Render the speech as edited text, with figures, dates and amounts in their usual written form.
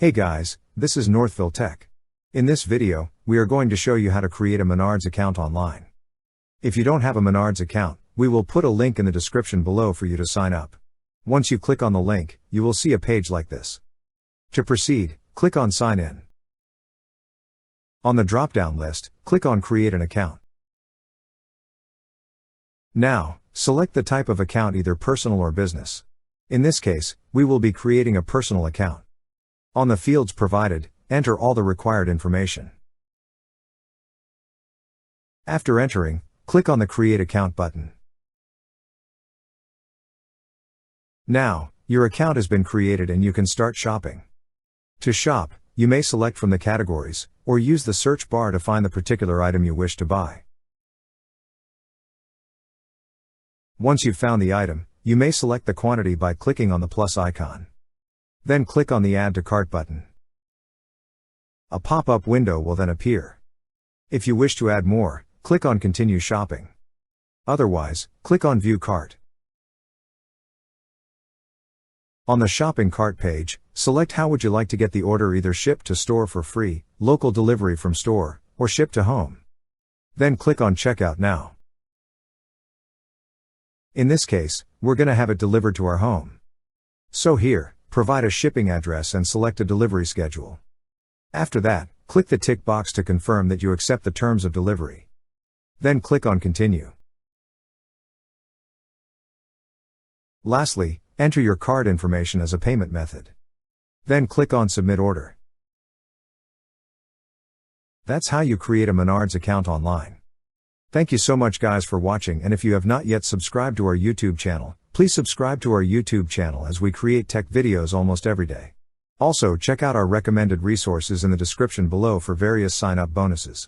Hey guys, this is Northville Tech. In this video, we are going to show you how to create a Menards account online. If you don't have a Menards account, we will put a link in the description below for you to sign up. Once you click on the link, you will see a page like this. To proceed, click on Sign In. On the drop-down list, click on Create an Account. Now, select the type of account, either personal or business. In this case, we will be creating a personal account. On the fields provided, enter all the required information. After entering, click on the Create Account button. Now, your account has been created and you can start shopping. To shop, you may select from the categories, or use the search bar to find the particular item you wish to buy. Once you've found the item, you may select the quantity by clicking on the plus icon. Then click on the Add to Cart button. A pop-up window will then appear. If you wish to add more, click on Continue Shopping. Otherwise, click on View Cart. On the shopping cart page, select how would you like to get the order, either shipped to store for free, local delivery from store, or shipped to home. Then click on Checkout Now. In this case, we're gonna have it delivered to our home. So here, provide a shipping address and select a delivery schedule. After that, click the tick box to confirm that you accept the terms of delivery. Then click on Continue. Lastly, enter your card information as a payment method. Then click on Submit Order. That's how you create a Menards account online. Thank you so much guys for watching, and if you have not yet subscribed to our YouTube channel, please subscribe to our YouTube channel as we create tech videos almost every day. Also check out our recommended resources in the description below for various sign-up bonuses.